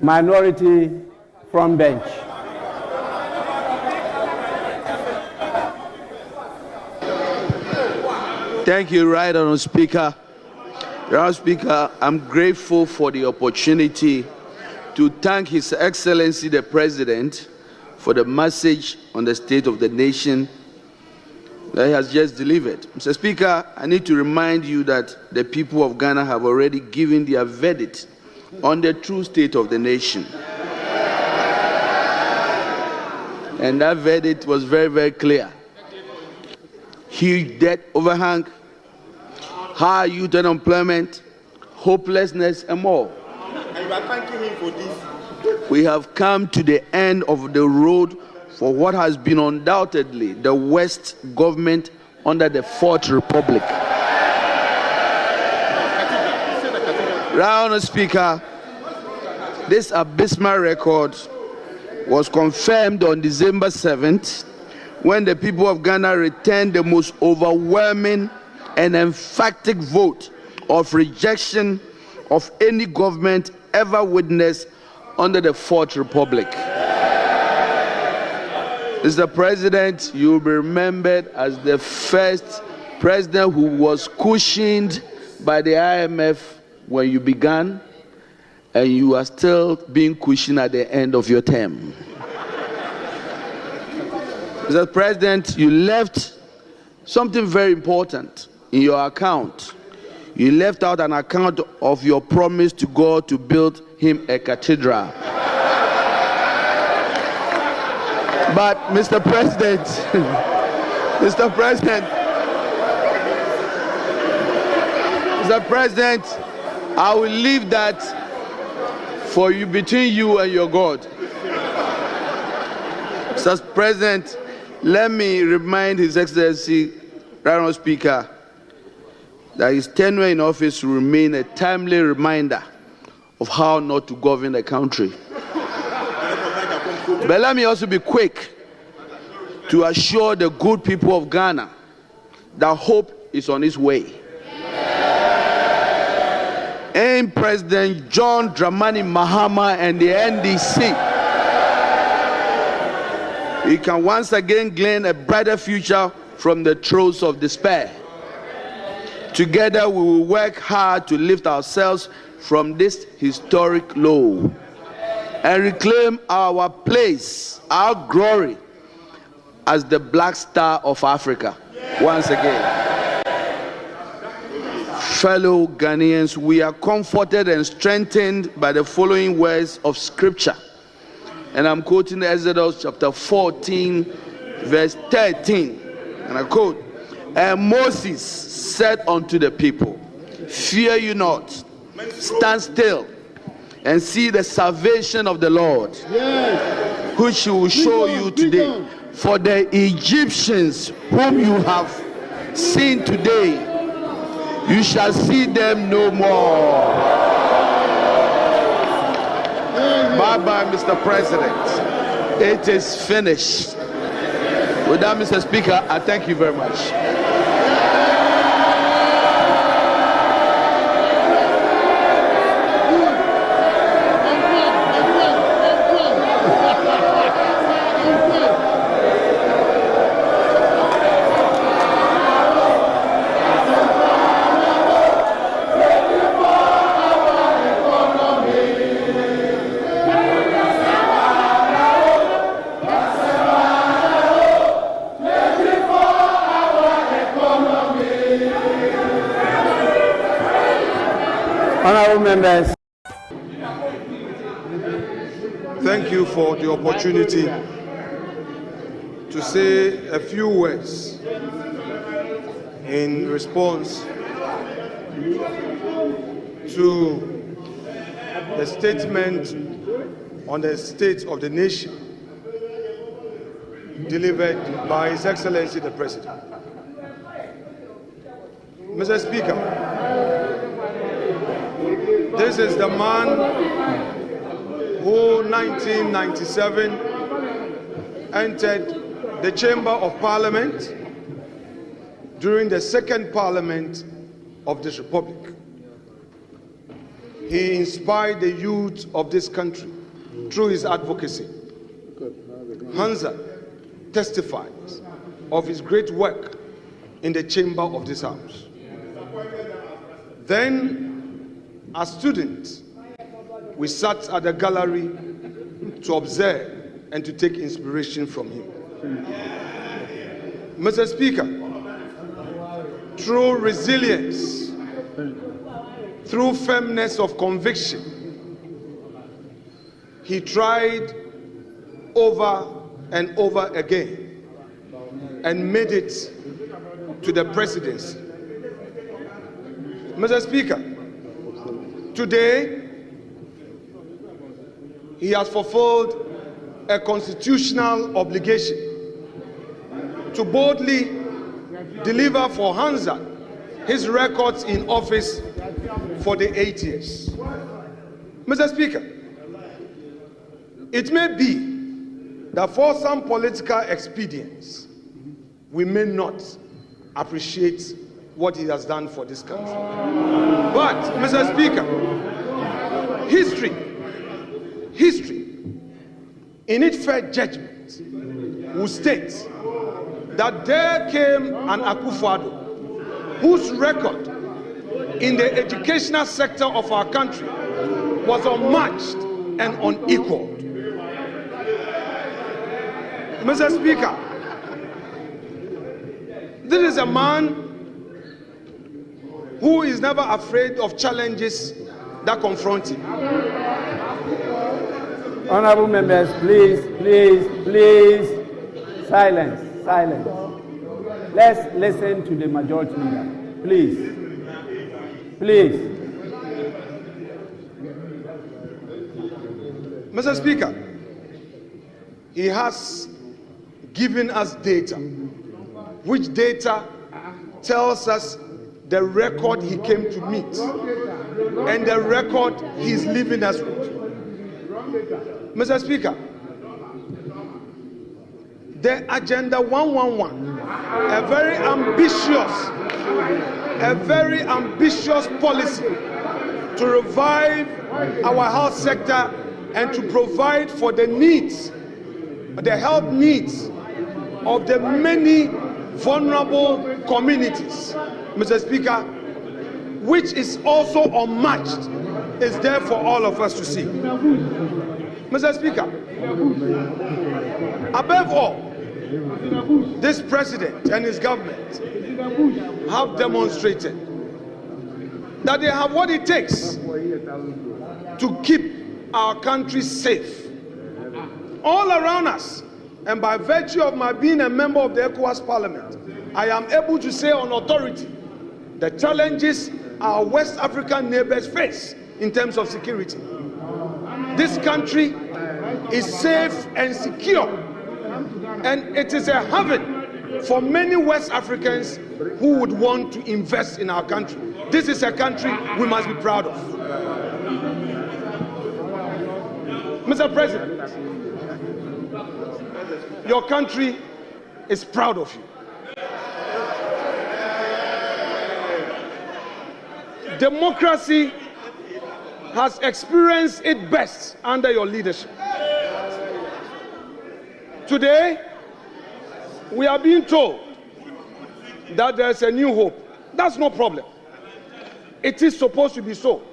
Minority from bench. Thank you, Right Honourable Speaker. Your Honourable Speaker, I'm grateful for the opportunity to thank His Excellency the President for the message on the state of the nation that he has just delivered. Mr. Speaker, I need to remind you that the people of Ghana have already given their verdict on the true state of the nation. And that verdict was very, very clear. Huge debt overhang, high youth unemployment, hopelessness, and more. And you are thanking him for this. We have come to the end of the road for what has been undoubtedly the worst government under the Fourth Republic. Right Honourable Speaker, this abysmal record was confirmed on December 7th when the people of Ghana returned the most overwhelming and emphatic vote of rejection of any government ever witnessed under the Fourth Republic. Mr. President, you will be remembered as the first president who was cushioned by the IMF when you began, and you are still being cushioned at the end of your term. Mr. President, you left something very important in your account. You left out an account of your promise to God to build him a cathedral. But Mr. President, Mr. President, I will leave that for you, between you and your God. Mr. President, let me remind His Excellency, Right Honourable Speaker, that his tenure in office will remain a timely reminder of how not to govern the country. But let me also be quick to assure the good people of Ghana that hope is on its way. And President John Dramani Mahama and the NDC, we can once again glean a brighter future from the throes of despair. Together we will work hard to lift ourselves from this historic low and reclaim our place, our glory as the Black Star of Africa once again. Fellow Ghanaians, we are comforted and strengthened by the following words of Scripture. And I'm quoting Exodus chapter 14, verse 13. And I quote, "And Moses said unto the people, Fear you not, stand still, and see the salvation of the Lord, which he will show you today. For the Egyptians whom you have seen today, you shall see them no more." Bye-bye, Mr. President. It is finished. With that, Mr. Speaker, I thank you very much. Honourable members. Thank you for the opportunity to say a few words in response to the statement on the state of the nation delivered by His Excellency the President. Mr. Speaker, this is the man who, 1997, entered the Chamber of Parliament during the second Parliament of this Republic. He inspired the youth of this country through his advocacy. Hansa testifies of his great work in the chamber of this house. Then, as students, we sat at the gallery to observe and to take inspiration from him. Mr. Speaker, through resilience, through firmness of conviction, he tried over and over again and made it to the presidency. Mr. Speaker, today he has fulfilled a constitutional obligation to boldly deliver for Hansa his records in office for the 8 years. Mr. Speaker, it may be that for some political expedience, we may not appreciate what he has done for this country. But, Mr. Speaker, history, in its fair judgment, will state that there came an Akufo-Addo whose record in the educational sector of our country was unmatched and unequaled. Mr. Speaker, this is a man who is never afraid of challenges that confront him. Honorable members, please, silence. Let's listen to the majority leader. Please. Mr. Speaker, he has given us data, which data tells us the record he came to meet and the record he's leaving us with. Mr. Speaker, the Agenda 111, a very ambitious policy to revive our health sector and to provide for the needs, the health needs of the many vulnerable communities, Mr. Speaker, which is also unmatched, is there for all of us to see. Mr. Speaker, above all, this president and his government have demonstrated that they have what it takes to keep our country safe all around us. And by virtue of my being a member of the ECOWAS Parliament, I am able to say on authority the challenges our West African neighbors face in terms of security. This country is safe and secure, and it is a haven for many West Africans who would want to invest in our country. This is a country we must be proud of. Mr. President, your country is proud of you. Democracy has experienced its best under your leadership. Today, we are being told that there's a new hope. That's no problem. It is supposed to be so.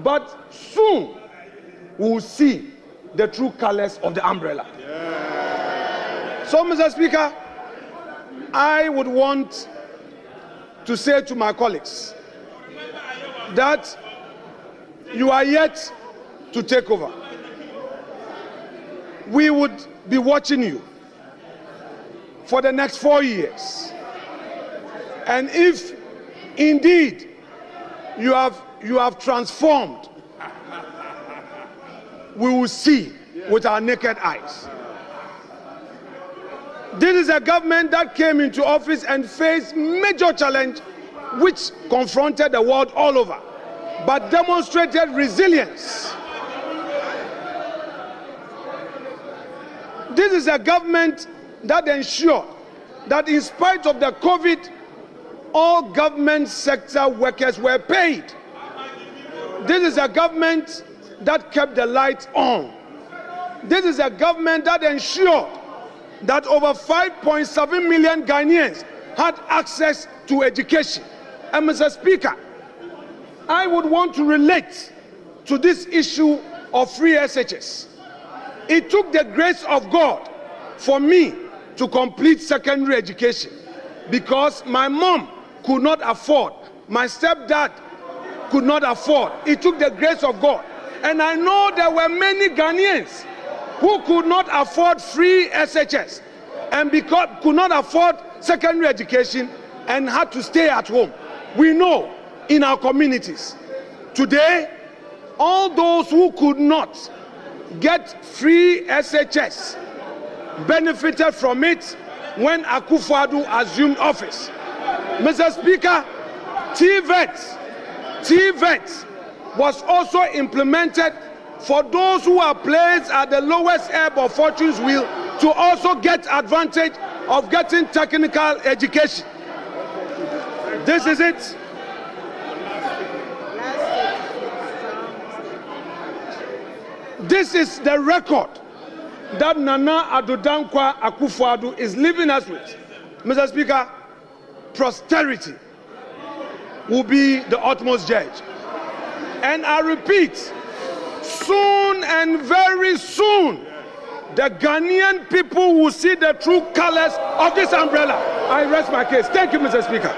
But soon, we will see the true colors of the umbrella. So, Mr. Speaker, I would want to say to my colleagues that you are yet to take over. We would be watching you for the next 4 years. And if indeed you have transformed, we will see with our naked eyes. This is a government that came into office and faced major challenge which confronted the world all over, but demonstrated resilience. This is a government that ensured that in spite of the COVID, all government sector workers were paid. This is a government that kept the lights on. This is a government that ensured that over 5.7 million Ghanaians had access to education. And Mr. Speaker, I would want to relate to this issue of free SHS. It took the grace of God for me to complete secondary education because my mom could not afford, my stepdad could not afford. It took the grace of God. And I know there were many Ghanaians who could not afford free SHS and because could not afford secondary education and had to stay at home. We know in our communities today, all those who could not get free SHS benefited from it when Akufo-Addo assumed office. Mr. Speaker, TVET was also implemented for those who are placed at the lowest ebb of fortune's wheel to also get advantage of getting technical education. This is it. This is the record that Nana Addo Dankwa Akufo-Addo is leaving us with. Mr. Speaker, posterity will be the utmost judge. And I repeat, soon and very soon, the Ghanaian people will see the true colors of this umbrella. I rest my case. Thank you, Mr. Speaker.